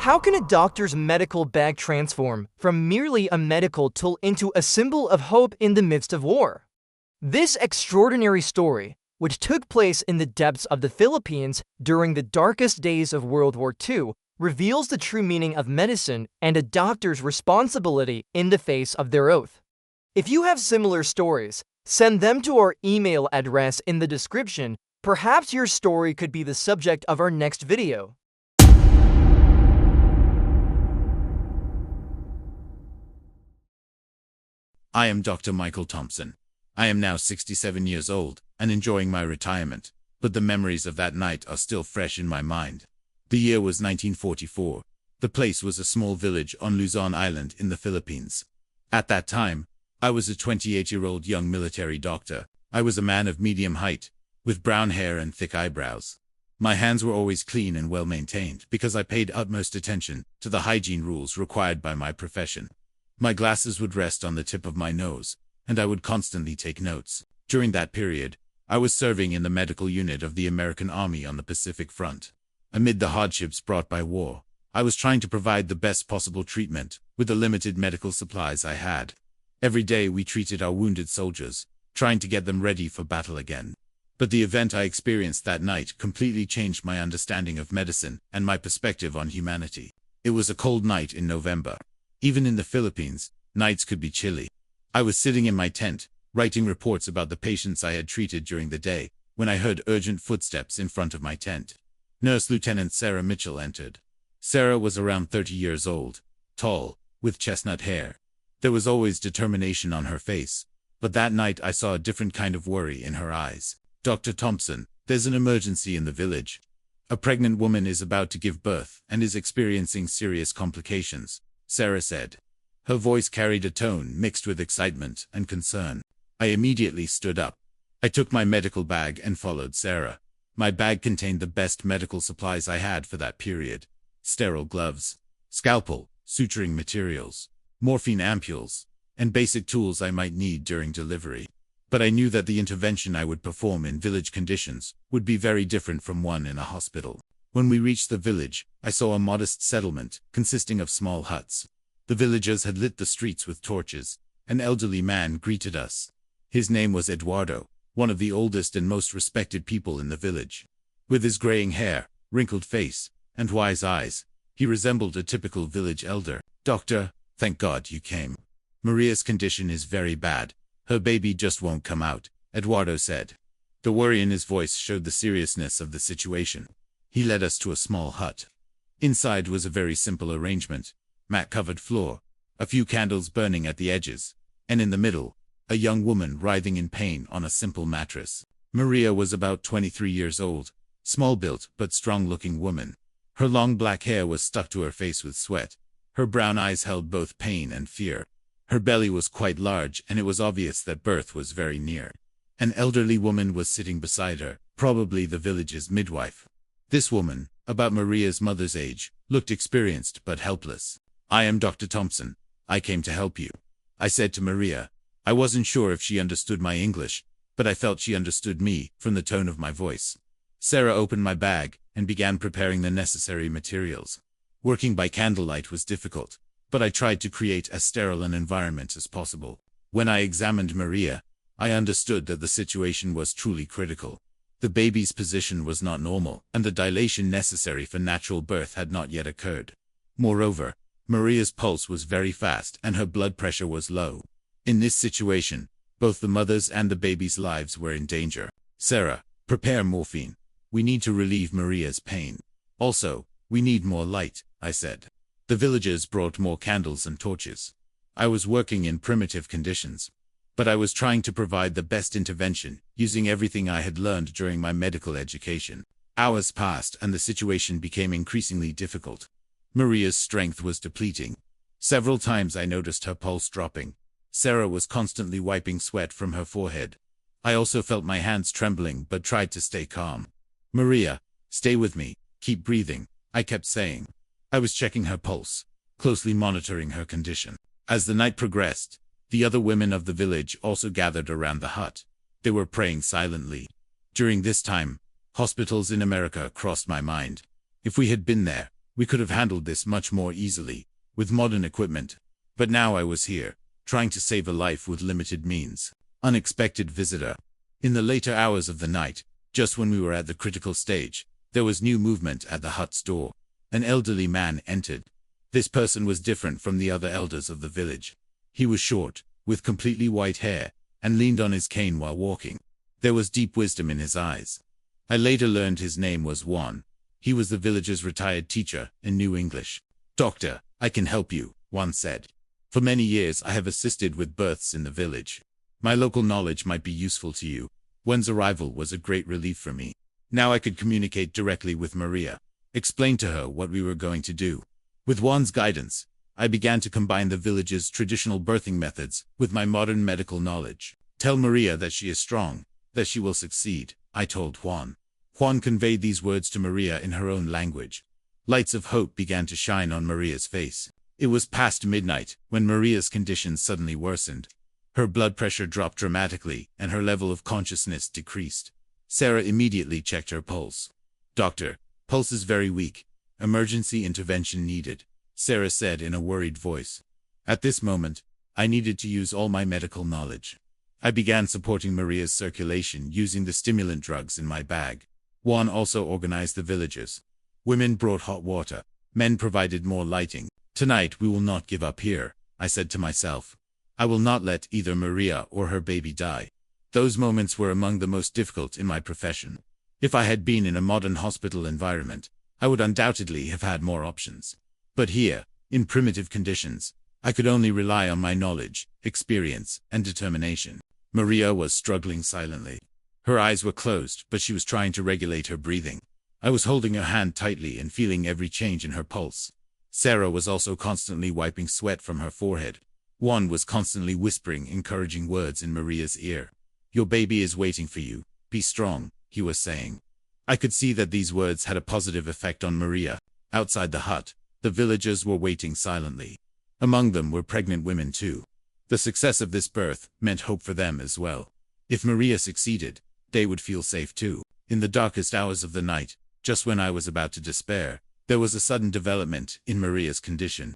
How can a doctor's medical bag transform from merely a medical tool into a symbol of hope in the midst of war? This extraordinary story, which took place in the depths of the Philippines during the darkest days of World War II, reveals the true meaning of medicine and a doctor's responsibility in the face of their oath. If you have similar stories, send them to our email address in the description. Perhaps your story could be the subject of our next video. I am Dr. Michael Thompson. I am now 67 years old and enjoying my retirement, but the memories of that night are still fresh in my mind. The year was 1944. The place was a small village on Luzon Island in the Philippines. At that time, I was a 28-year-old young military doctor. I was a man of medium height, with brown hair and thick eyebrows. My hands were always clean and well maintained because I paid utmost attention to the hygiene rules required by my profession. My glasses would rest on the tip of my nose, and I would constantly take notes. During that period, I was serving in the medical unit of the American Army on the Pacific Front. Amid the hardships brought by war, I was trying to provide the best possible treatment with the limited medical supplies I had. Every day we treated our wounded soldiers, trying to get them ready for battle again. But the event I experienced that night completely changed my understanding of medicine and my perspective on humanity. It was a cold night in November. Even in the Philippines, nights could be chilly. I was sitting in my tent, writing reports about the patients I had treated during the day, when I heard urgent footsteps in front of my tent. Nurse Lieutenant Sarah Mitchell entered. Sarah was around 30 years old, tall, with chestnut hair. There was always determination on her face, but that night I saw a different kind of worry in her eyes. "Dr. Thompson, there's an emergency in the village. A pregnant woman is about to give birth and is experiencing serious complications," Sarah said. Her voice carried a tone mixed with excitement and concern. I immediately stood up. I took my medical bag and followed Sarah. My bag contained the best medical supplies I had for that period: sterile gloves, scalpel, suturing materials, morphine ampules, and basic tools I might need during delivery. But I knew that the intervention I would perform in village conditions would be very different from one in a hospital. When we reached the village, I saw a modest settlement consisting of small huts. The villagers had lit the streets with torches. An elderly man greeted us. His name was Eduardo, one of the oldest and most respected people in the village. With his graying hair, wrinkled face, and wise eyes, he resembled a typical village elder. "Doctor, thank God you came. Maria's condition is very bad. Her baby just won't come out," Eduardo said. The worry in his voice showed the seriousness of the situation. He led us to a small hut. Inside was a very simple arrangement: mat-covered floor, a few candles burning at the edges, and in the middle, a young woman writhing in pain on a simple mattress. Maria was about 23 years old, small-built but strong-looking woman. Her long black hair was stuck to her face with sweat. Her brown eyes held both pain and fear. Her belly was quite large, and it was obvious that birth was very near. An elderly woman was sitting beside her, probably the village's midwife. This woman, about Maria's mother's age, looked experienced but helpless. "I am Dr. Thompson. I came to help you," I said to Maria. I wasn't sure if she understood my English, but I felt she understood me from the tone of my voice. Sarah opened my bag and began preparing the necessary materials. Working by candlelight was difficult, but I tried to create as sterile an environment as possible. When I examined Maria, I understood that the situation was truly critical. The baby's position was not normal, and the dilation necessary for natural birth had not yet occurred. Moreover, Maria's pulse was very fast and her blood pressure was low. In this situation, both the mother's and the baby's lives were in danger. "Sarah, prepare morphine. We need to relieve Maria's pain. Also, we need more light," I said. The villagers brought more candles and torches. I was working in primitive conditions, but I was trying to provide the best intervention, using everything I had learned during my medical education. Hours passed and the situation became increasingly difficult. Maria's strength was depleting. Several times I noticed her pulse dropping. Sarah was constantly wiping sweat from her forehead. I also felt my hands trembling but tried to stay calm. "Maria, stay with me, keep breathing," I kept saying. I was checking her pulse, closely monitoring her condition. As the night progressed, the other women of the village also gathered around the hut. They were praying silently. During this time, hospitals in America crossed my mind. If we had been there, We could have handled this much more easily, with modern equipment. But now I was here, trying to save a life with limited means. Unexpected visitor. In the later hours of the night, just when we were at the critical stage, there was new movement at the hut's door. An elderly man entered. This person was different from the other elders of the village. He was short, with completely white hair, and leaned on his cane while walking. There was deep wisdom in his eyes. I later learned his name was Juan. He was the village's retired teacher and knew English. "Doctor, I can help you," Juan said. "For many years I have assisted with births in the village. My local knowledge might be useful to you." Juan's arrival was a great relief for me. Now I could communicate directly with Maria, explain to her what we were going to do. With Juan's guidance, I began to combine the village's traditional birthing methods with my modern medical knowledge. "Tell Maria that she is strong, that she will succeed," I told Juan. Juan conveyed these words to Maria in her own language. Lights of hope began to shine on Maria's face. It was past midnight when Maria's condition suddenly worsened. Her blood pressure dropped dramatically and her level of consciousness decreased. Sarah immediately checked her pulse. "Doctor, pulse is very weak. Emergency intervention needed," Sarah said in a worried voice. At this moment, I needed to use all my medical knowledge. I began supporting Maria's circulation using the stimulant drugs in my bag. Juan also organized the villagers. Women brought hot water. Men provided more lighting. "Tonight we will not give up here," I said to myself. "I will not let either Maria or her baby die." Those moments were among the most difficult in my profession. If I had been in a modern hospital environment, I would undoubtedly have had more options. But here, in primitive conditions, I could only rely on my knowledge, experience, and determination. Maria was struggling silently. Her eyes were closed, but she was trying to regulate her breathing. I was holding her hand tightly and feeling every change in her pulse. Sarah was also constantly wiping sweat from her forehead. Juan was constantly whispering encouraging words in Maria's ear. "Your baby is waiting for you. Be strong," he was saying. I could see that these words had a positive effect on Maria. Outside the hut, the villagers were waiting silently. Among them were pregnant women too. The success of this birth meant hope for them as well. If Maria succeeded, they would feel safe too. In the darkest hours of the night, just when I was about to despair, there was a sudden development in Maria's condition.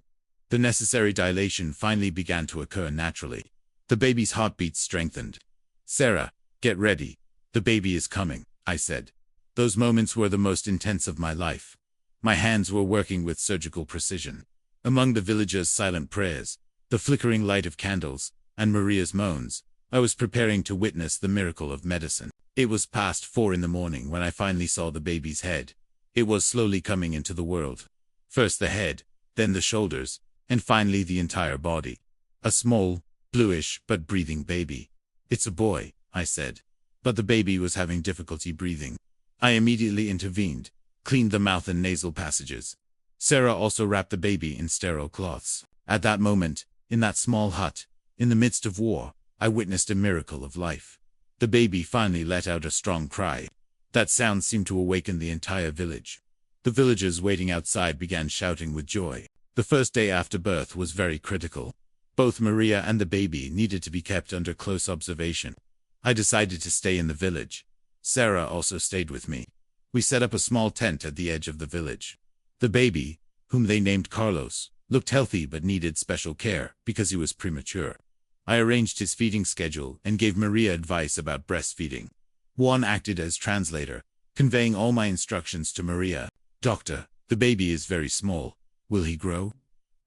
The necessary dilation finally began to occur naturally. The baby's heartbeat strengthened. "Sarah, get ready. The baby is coming," I said. Those moments were the most intense of my life. My hands were working with surgical precision. Among the villagers' silent prayers, the flickering light of candles, and Maria's moans, I was preparing to witness the miracle of medicine. It was past 4 in the morning when I finally saw the baby's head. It was slowly coming into the world. First the head, then the shoulders, and finally the entire body. A small, bluish but breathing baby. "It's a boy," I said. But the baby was having difficulty breathing. I immediately intervened, cleaned the mouth and nasal passages. Sarah also wrapped the baby in sterile cloths. At that moment, in that small hut, in the midst of war, I witnessed a miracle of life. The baby finally let out a strong cry. That sound seemed to awaken the entire village. The villagers waiting outside began shouting with joy. The first day after birth was very critical. Both Maria and the baby needed to be kept under close observation. I decided to stay in the village. Sarah also stayed with me. We set up a small tent at the edge of the village. The baby, whom they named Carlos, looked healthy but needed special care because he was premature. I arranged his feeding schedule and gave Maria advice about breastfeeding. Juan acted as translator, conveying all my instructions to Maria. "Doctor, the baby is very small. Will he grow?"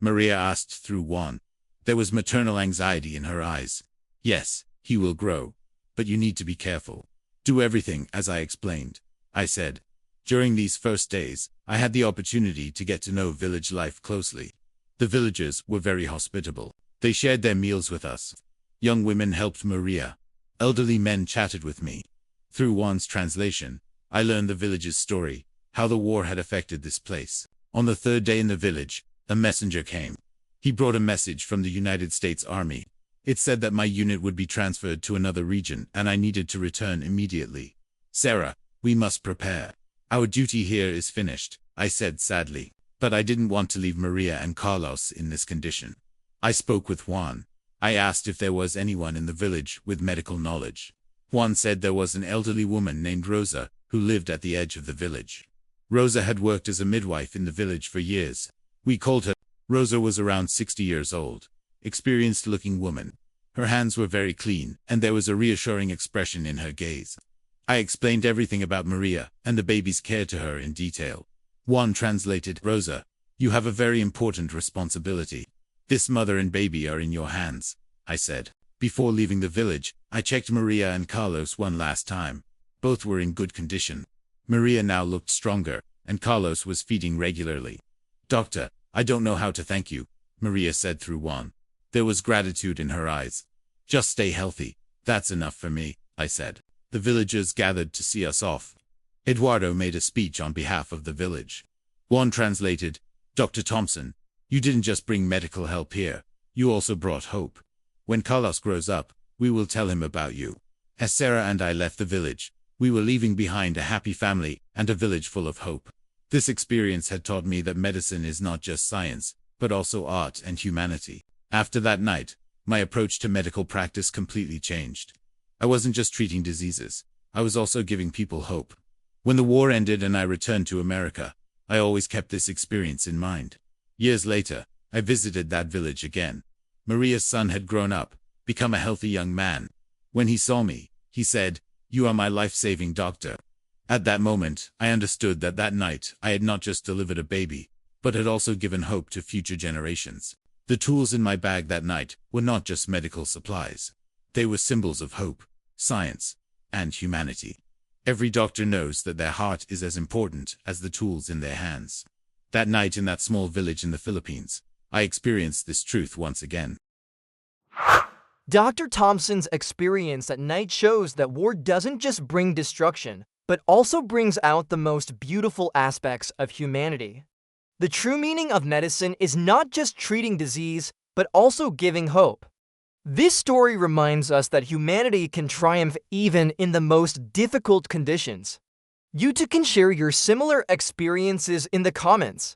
Maria asked through Juan. There was maternal anxiety in her eyes. "Yes, he will grow. But you need to be careful. Do everything as I explained," I said. During these first days, I had the opportunity to get to know village life closely. The villagers were very hospitable. They shared their meals with us. Young women helped Maria. Elderly men chatted with me. Through Juan's translation, I learned the village's story, how the war had affected this place. On the third day in the village, a messenger came. He brought a message from the United States Army. It said that my unit would be transferred to another region and I needed to return immediately. "Sarah, we must prepare. Our duty here is finished," I said sadly. But I didn't want to leave Maria and Carlos in this condition. I spoke with Juan. I asked if there was anyone in the village with medical knowledge. Juan said there was an elderly woman named Rosa who lived at the edge of the village. Rosa had worked as a midwife in the village for years. We called her. Rosa was around 60 years old, experienced-looking woman. Her hands were very clean, and there was a reassuring expression in her gaze. I explained everything about Maria and the baby's care to her in detail. Juan translated, "Rosa, you have a very important responsibility. This mother and baby are in your hands," I said. Before leaving the village, I checked Maria and Carlos one last time. Both were in good condition. Maria now looked stronger, and Carlos was feeding regularly. "Doctor, I don't know how to thank you," Maria said through Juan. There was gratitude in her eyes. "Just stay healthy. That's enough for me," I said. The villagers gathered to see us off. Eduardo made a speech on behalf of the village. Juan translated, "Dr. Thompson, you didn't just bring medical help here, you also brought hope. When Carlos grows up, we will tell him about you." As Sarah and I left the village, we were leaving behind a happy family and a village full of hope. This experience had taught me that medicine is not just science, but also art and humanity. After that night, my approach to medical practice completely changed. I wasn't just treating diseases, I was also giving people hope. When the war ended and I returned to America, I always kept this experience in mind. Years later, I visited that village again. Maria's son had grown up, become a healthy young man. When he saw me, he said, "You are my life-saving doctor." At that moment, I understood that that night I had not just delivered a baby, but had also given hope to future generations. The tools in my bag that night were not just medical supplies. They were symbols of hope, science, and humanity. Every doctor knows that their heart is as important as the tools in their hands. That night in that small village in the Philippines, I experienced this truth once again. Dr. Thompson's experience at night shows that war doesn't just bring destruction, but also brings out the most beautiful aspects of humanity. The true meaning of medicine is not just treating disease, but also giving hope. This story reminds us that humanity can triumph even in the most difficult conditions. You too can share your similar experiences in the comments.